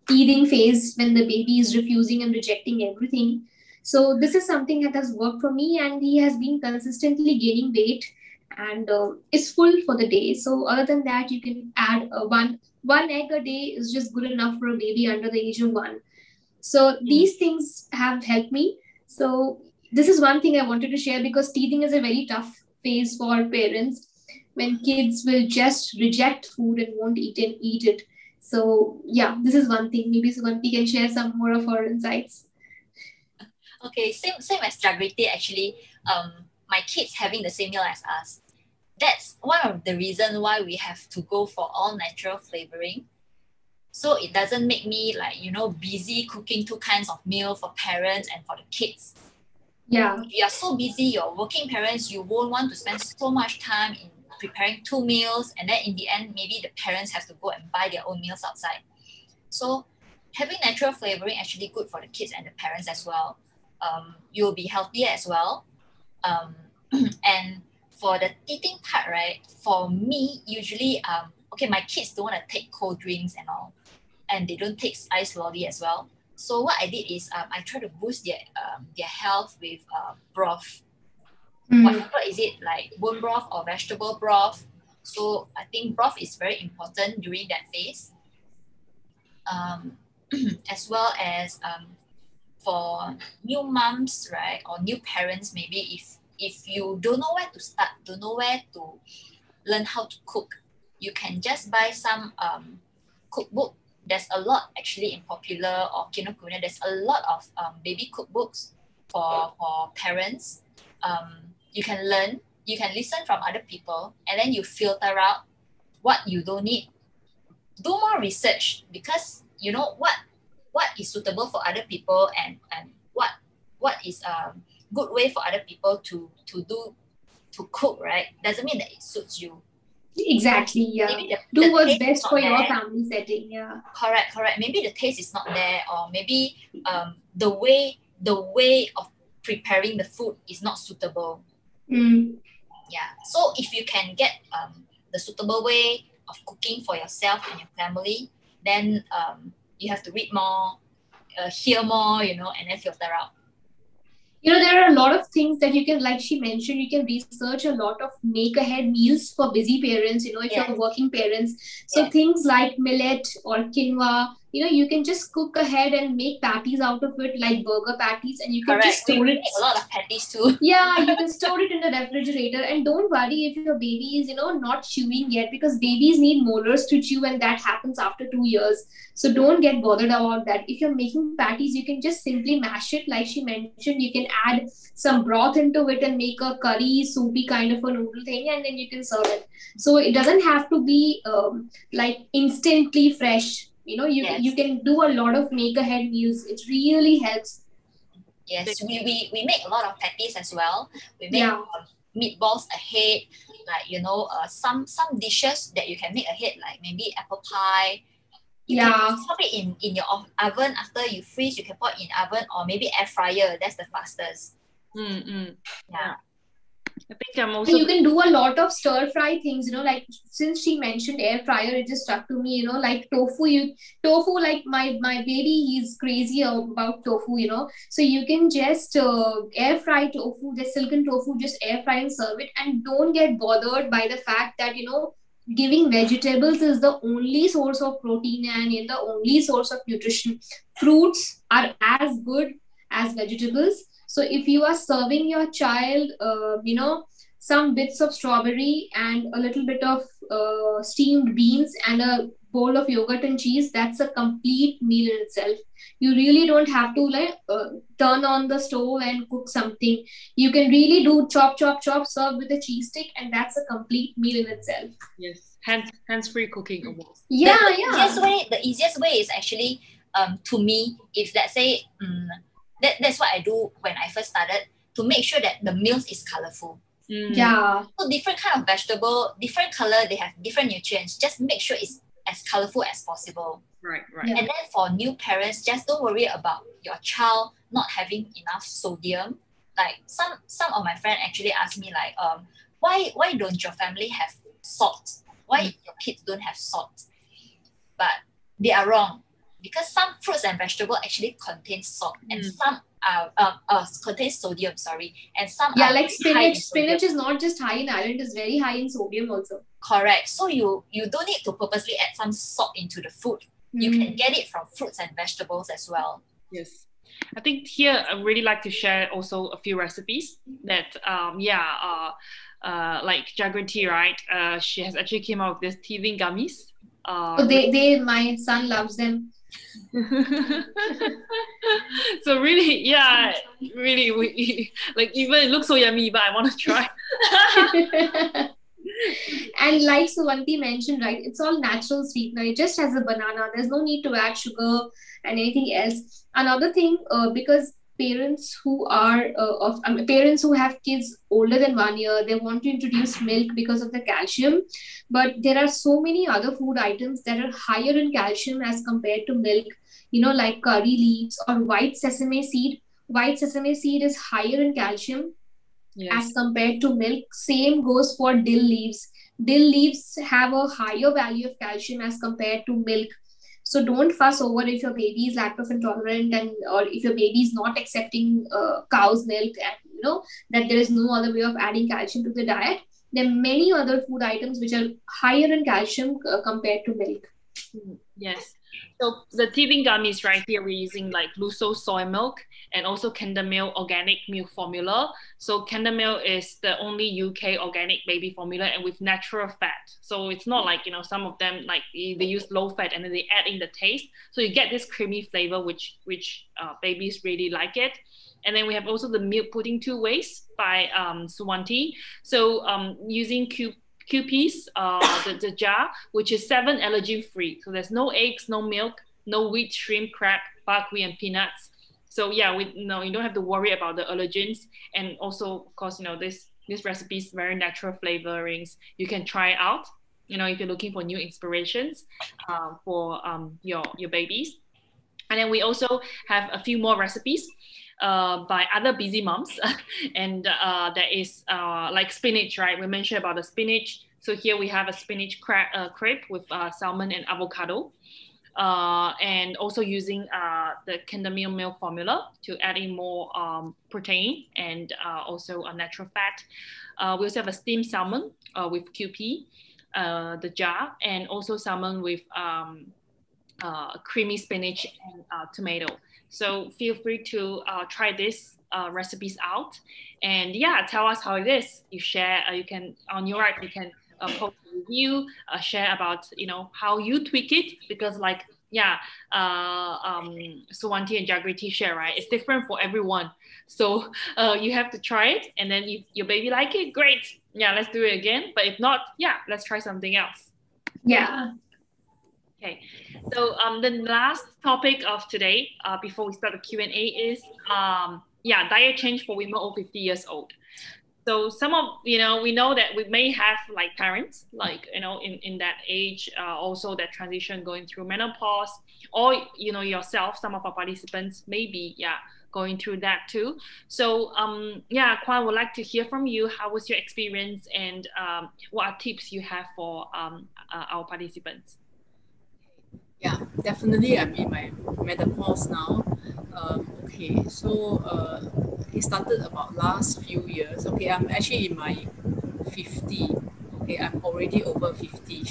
teething phase, when the baby is refusing and rejecting everything. So this is something that has worked for me, and he has been consistently gaining weight and is full for the day. So other than that, you can add one egg a day is just good enough for a baby under the age of 1. So these things have helped me. So this is one thing I wanted to share, because teething is a very tough phase for parents, when kids will just reject food and won't eat it. So yeah, this is one thing. Maybe Sugandhi can share some more of her insights. Okay, same as Jagriti actually. My kids having the same meal as us. That's one of the reasons why we have to go for all natural flavoring. So it doesn't make me busy cooking 2 kinds of meal for parents and for the kids. Yeah. If you are so busy, you're working parents, you won't want to spend so much time in preparing 2 meals, and then in the end, maybe the parents have to go and buy their own meals outside. So having natural flavoring actually good for the kids and the parents as well. You'll be healthier as well. And for the eating part, right, for me, usually, my kids don't want to take cold drinks and all, and they don't take ice lolly as well. So what I did is I try to boost their health with broth. Whatever is it, like bone broth or vegetable broth. So I think broth is very important during that phase. As well as for new moms, right, or new parents, maybe if you don't know where to start, don't know where to learn how to cook, you can just buy some cookbook. There's a lot actually in Popular or Kinokuniya. There's a lot of baby cookbooks for parents. You can learn, you can listen from other people, and then you filter out what you don't need. Do more research, because you know what is suitable for other people, and what is a good way for other people to cook, right? Doesn't mean that it suits you. Exactly, yeah. Do what's best for your family setting, yeah. Correct. Maybe the taste is not there, or maybe the way of preparing the food is not suitable. Yeah. So if you can get the suitable way of cooking for yourself and your family, then you have to read more, hear more, and then filter out. There are a lot of things that you can, like she mentioned, you can research a lot of make ahead meals for busy parents, if Yes. you're working parents. So Yes. things like millet or quinoa, you can just cook ahead and make patties out of it, like burger patties, and you can just Correct. We store it. make a lot of patties too. Yeah, you can store it in the refrigerator, and don't worry if your baby is, not chewing yet, because babies need molars to chew, and that happens after 2 years. So don't get bothered about that. If you're making patties, you can just simply mash it, like she mentioned. You can add some broth into it and make a curry, soupy kind of a noodle thing, and then you can serve it. So it doesn't have to be like instantly fresh. Yes. You can do a lot of make ahead meals. It really helps. Yes, we make a lot of patties as well. We make Yeah. Meatballs ahead, like some dishes that you can make ahead, like maybe apple pie. You can Yeah. just pop it in your oven. After you freeze, you can put in oven or maybe air fryer. That's the fastest. Yeah. I think I'm also. You can do a lot of stir fry things, like since she mentioned air fryer, it just stuck to me, like tofu, like my baby, he's crazy about tofu. So you can just air fry tofu, the silken tofu, just air fry and serve it, and don't get bothered by the fact that, giving vegetables is the only source of protein and the only source of nutrition. Fruits are as good as vegetables. So if you are serving your child, some bits of strawberry and a little bit of steamed beans and a bowl of yogurt and cheese, that's a complete meal in itself. You really don't have to turn on the stove and cook something. You can really do chop, chop, chop, serve with a cheese stick, and that's a complete meal in itself. Yes, hands-free cooking almost. Yeah, The easiest way is actually to me, if let's say that's what I do when I first started, to make sure that the meals is colorful. Yeah. So different kind of vegetable, different color, they have different nutrients. Just make sure it's as colorful as possible. Right. Yeah. And then for new parents, just don't worry about your child not having enough sodium. Like some of my friends actually asked me like, why don't your family have salt? Why your kids don't have salt? But they are wrong, because some fruits and vegetables actually contain salt, and some contain sodium. Sorry, and some Yeah, are like high in spinach sodium. is not just high in iron; it is very high in sodium also. Correct. So you don't need to purposely add some salt into the food. You can get it from fruits and vegetables as well. Yes. I think here I really like to share also a few recipes that like Jagrati, right? She has actually came out with this teething gummies. My son loves them. So really, really, like even it looks so yummy, but I want to try. And like Suvanti mentioned, right, it's all natural sweetener. It just has a banana. There's no need to add sugar and anything else. Another thing, because parents who parents who have kids older than 1 year, they want to introduce milk because of the calcium. But there are so many other food items that are higher in calcium as compared to milk. Like curry leaves or white sesame seed. White sesame seed is higher in calcium as compared to milk. Same goes for dill leaves. Dill leaves have a higher value of calcium as compared to milk. So don't fuss over if your baby is lactose intolerant, or if your baby is not accepting cow's milk, and that there is no other way of adding calcium to the diet. There are many other food items which are higher in calcium compared to milk. Yes. So the teething gummies right here, we're using like Luso soy milk and also Kendamil organic milk formula. So Kendamil is the only UK organic baby formula and with natural fat. So it's not like, some of them like they use low fat and then they add in the taste. So you get this creamy flavor, which babies really like it. And then we have also the milk pudding 2 ways by Suwanti. So using QPs, the jar, which is 7 allergen free. So there's no eggs, no milk, no wheat, shrimp, crab, buckwheat, and peanuts. So yeah, you don't have to worry about the allergens. And also, of course, this recipe is very natural flavorings. You can try it out. If you're looking for new inspirations for your babies. And then we also have a few more recipes by other busy moms. And there is like spinach, right? We mentioned about the spinach. So here we have a spinach crepe with salmon and avocado. And also using the Kinder Meal milk formula to add in more protein and also a natural fat. We also have a steamed salmon with QP, the jar, and also salmon with creamy spinach and tomato. So feel free to try this recipes out, and yeah, tell us how it is. You share, you can on YoRipe, you can post a review, share about how you tweak it, because like Suwanti and Jagriti share, right? It's different for everyone, so you have to try it, and then if your baby like it, great, yeah, let's do it again. But if not, yeah, let's try something else. Yeah. Okay, so the last topic of today, before we start the Q&A, is diet change for women over 50 years old. So some of, we know that we may have like parents, like, in that age, also that transition going through menopause, or, yourself, some of our participants may be, going through that too. So, Kwan, would like to hear from you. How was your experience, and what are tips you have for our participants? Yeah, definitely. I'm in my menopause now. So it started about last few years. Okay, I'm actually in my 50. Okay, I'm already over 50.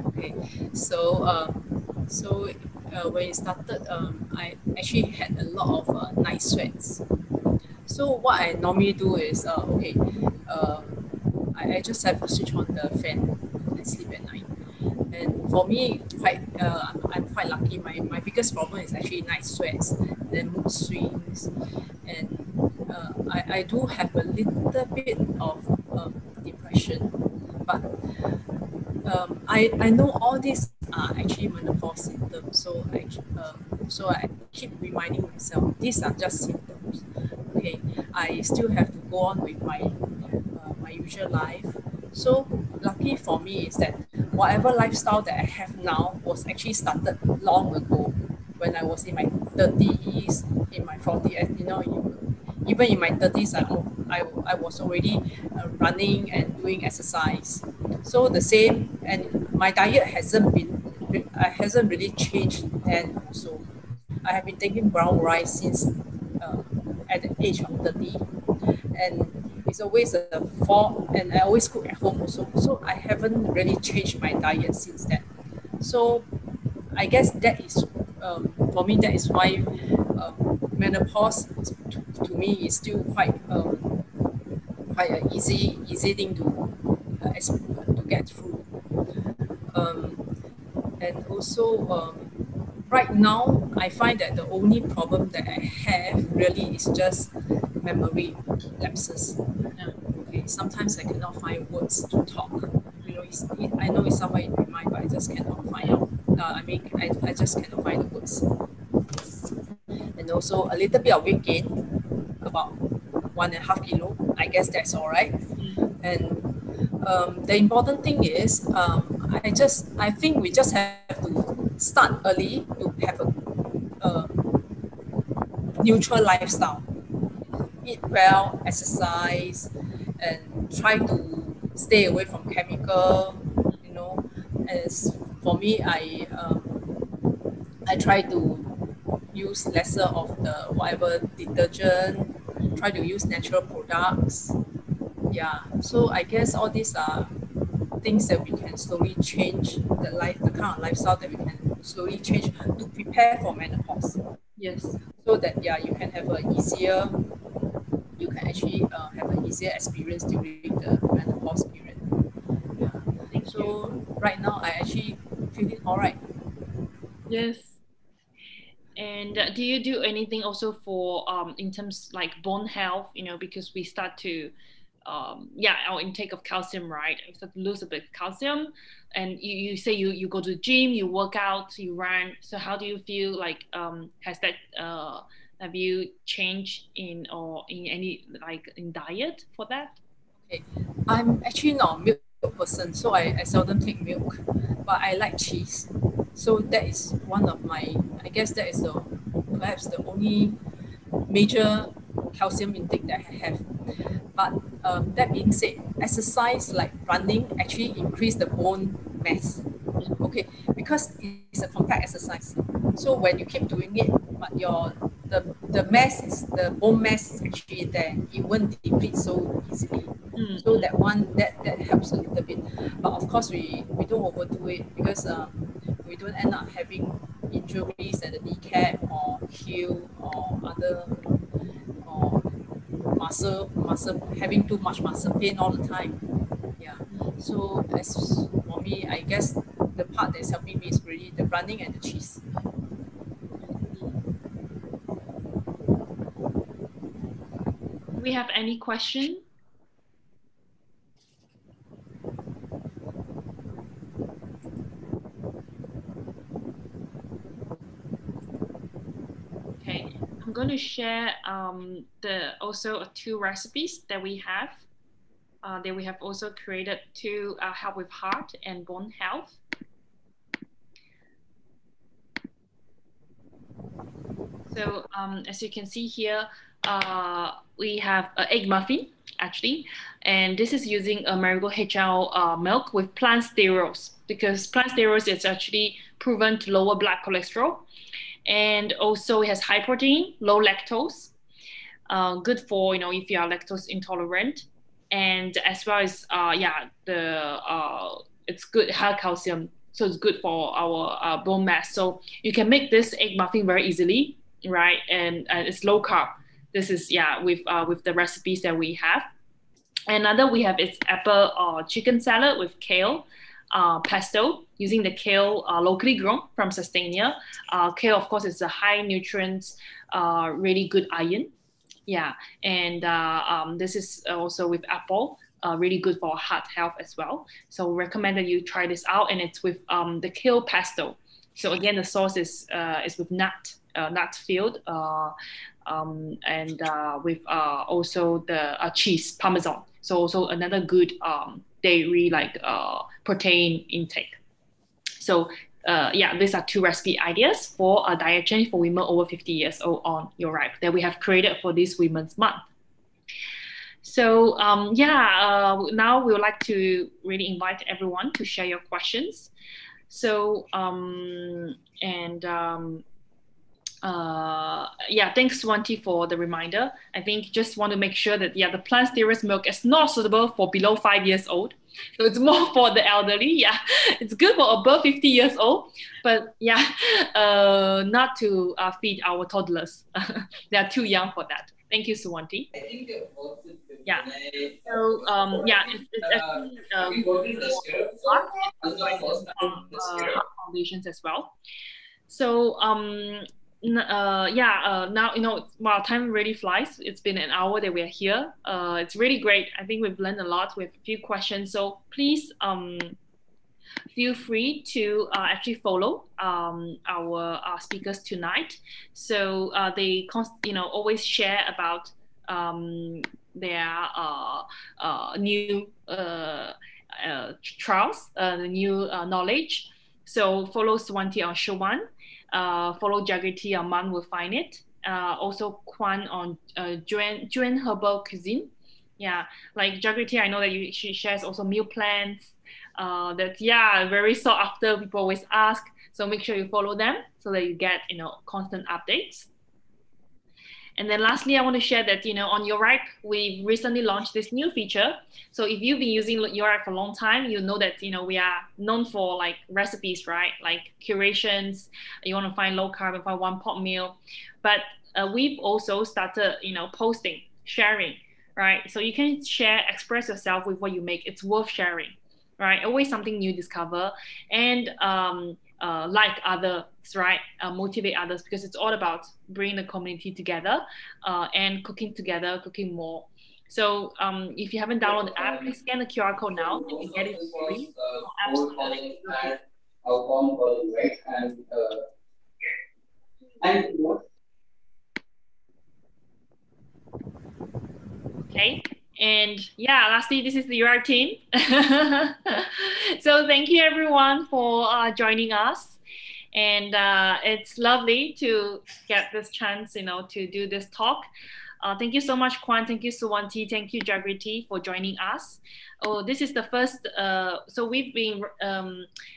Okay, when it started, I actually had a lot of night sweats. So what I normally do is, I just have to switch on the fan and sleep at night. And for me, I'm quite lucky. My biggest problem is actually night sweats, then mood swings, and I do have a little bit of depression, but I know all these are actually menopause symptoms. So I keep reminding myself these are just symptoms. Okay, I still have to go on with my usual life. So lucky for me is that whatever lifestyle that I have now was actually started long ago, when I was in my 30s, in my 40s, and even in my 30s, I was already running and doing exercise. So the same, and my diet hasn't really changed then also. I have been taking brown rice since at the age of 30, and it's always a fall, and I always cook at home also. So I haven't really changed my diet since then. So I guess that is, for me, that is why menopause to me is still quite an easy thing to get through. And also, right now, I find that the only problem that I have really is just memory lapses. Okay, sometimes I cannot find words to talk. I know it's somewhere in my mind, but I just cannot find out. I just cannot find the words. And also a little bit of weight gain, about 1.5 kilo. I guess that's all right. And the important thing is, I think we just have to start early to have a neutral lifestyle. Eat well, exercise, and try to stay away from chemical. As for me, I try to use lesser of the whatever detergent. Try to use natural products. Yeah, so I guess all these are things that we can slowly change, the kind of lifestyle that we can slowly change to prepare for menopause. Yes. So that you can have you can actually have an easier experience during the menopause period. Yeah. So right now I actually feeling all right. Yes. And do you do anything also for in terms like bone health? Because we start to our intake of calcium, right? We start to lose a bit of calcium, and you say you go to the gym, you work out, you run. So how do you feel like has that have you changed in any like in diet for that? Okay, I'm actually not a milk person, so I seldom take milk, but I like cheese. So that is one of my, I guess that is perhaps the only major calcium intake that I have. But that being said, exercise like running actually increase the bone mass. Okay, because it's a compact exercise. So when you keep doing it, but the bone mass is actually there. It won't deplete so easily. So that helps a little bit. But of course, we don't overdo it, because we don't end up having injuries at the kneecap or heel or other, or muscle having too much muscle pain all the time. Yeah. So as for me, I guess the part that's helping me is really the running and the cheese. Do we have any question? Okay, I'm going to share also two recipes that we have. That we have also created to help with heart and bone health. So as you can see here, we have an egg muffin actually, and this is using a Marigold HL milk with plant sterols, because plant sterols is actually proven to lower blood cholesterol, and also it has high protein, low lactose, good for if you are lactose intolerant, and as well as it's good, high calcium, so it's good for our bone mass. So you can make this egg muffin very easily, right? And it's low carb. This is with the recipes that we have. Another we have is apple chicken salad with kale pesto, using the kale locally grown from Sustainia. Kale, of course, is a high nutrients, really good iron. Yeah, and this is also with apple, really good for heart health as well. So recommend that you try this out, and it's with the kale pesto. So again, the sauce is with nut filled, and with also the cheese, Parmesan. So also another good dairy protein intake. So these are two recipe ideas for a diet change for women over 50 years old on YoRipe that we have created for this Women's Month. So now we would like to really invite everyone to share your questions. So thanks Swanti for the reminder. I think just want to make sure that the plant sterols milk is not suitable for below 5 years old. So it's more for the elderly. Yeah, it's good for above 50 years old, but not to feed our toddlers. They are too young for that. Thank you, Suwanti. Yeah. So it's actually heart foundations as well. So now wow, time really flies. It's been an hour that we are here. It's really great. I think we've learned a lot with a few questions. So please feel free to actually follow our speakers tonight. So they always share about their new trials, the new knowledge. So follow Swanti on Showan. Follow Jagriti on Man Will Find It. Also Kwan on Juan Herbal Cuisine. Yeah, like Jagriti, I know that she shares also meal plans. Very sought after. People always ask. So make sure you follow them so that you get constant updates. And then lastly, I want to share that, on YoRipe, we recently launched this new feature. So if you've been using YoRipe for a long time, you know that, we are known for like recipes, right? Like curations, you want to find low carb and find one pot meal. But we've also started, posting, sharing, right? So you can share, express yourself with what you make. It's worth sharing, right? Always something new discover. And like others, right? Motivate others, because it's all about bringing the community together and cooking together, cooking more. So if you haven't downloaded the app, please scan the QR code now. You can get it for free. Okay. And lastly, this is the YoRipe team. So thank you everyone for joining us. And it's lovely to get this chance, to do this talk. Thank you so much, Kwan. Thank you, Suwanti. Thank you, Jagriti, for joining us. Oh, this is the first. So we've been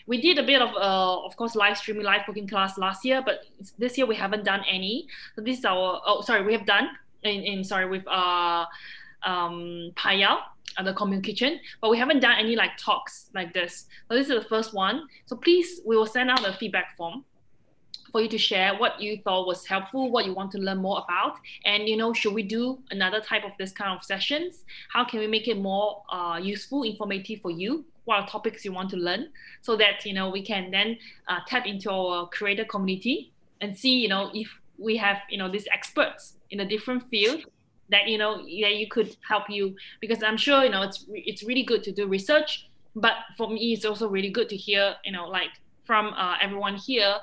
we did a bit of course, live streaming, live cooking class last year, but this year we haven't done any. So this is our. Oh, sorry, we have done with Payal, the Commune Kitchen, but we haven't done any like talks like this. So this is the first one. So please, we will send out a feedback form for you to share what you thought was helpful, what you want to learn more about, and should we do another type of this kind of sessions? How can we make it more useful, informative for you? What are topics you want to learn, so that we can then tap into our creator community and see if we have these experts in a different field that you could help you, because I'm sure it's really good to do research, but for me it's also really good to hear like from everyone here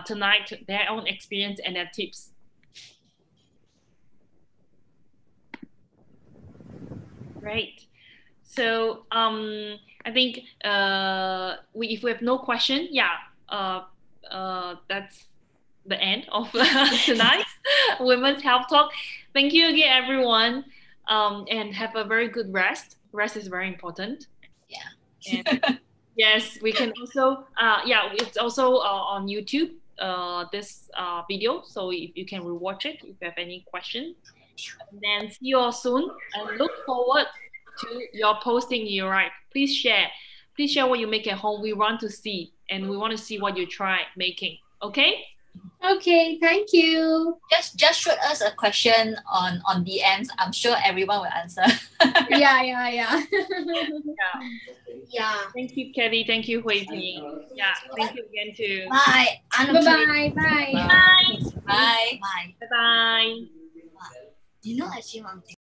tonight, their own experience and their tips. Great. So I think if we have no question, that's the end of tonight's Women's Health Talk. Thank you again, everyone, and have a very good rest. Rest is very important. Yeah. And yes, we can also, it's also on YouTube, this video. So if you can rewatch it, if you have any questions. And then see you all soon, and look forward to your posting in YoRipe. Please share what you make at home. We want to see, and we want to see what you try making. Okay? Okay, thank you. Just shoot us a question on DMs. I'm sure everyone will answer. Yeah. Yeah. Thank you, Kelly. Thank you, Hui Ting. Yeah, thank you again too. Bye. Bye-bye. Bye. Bye. Bye. Bye-bye. You know, actually, one thing.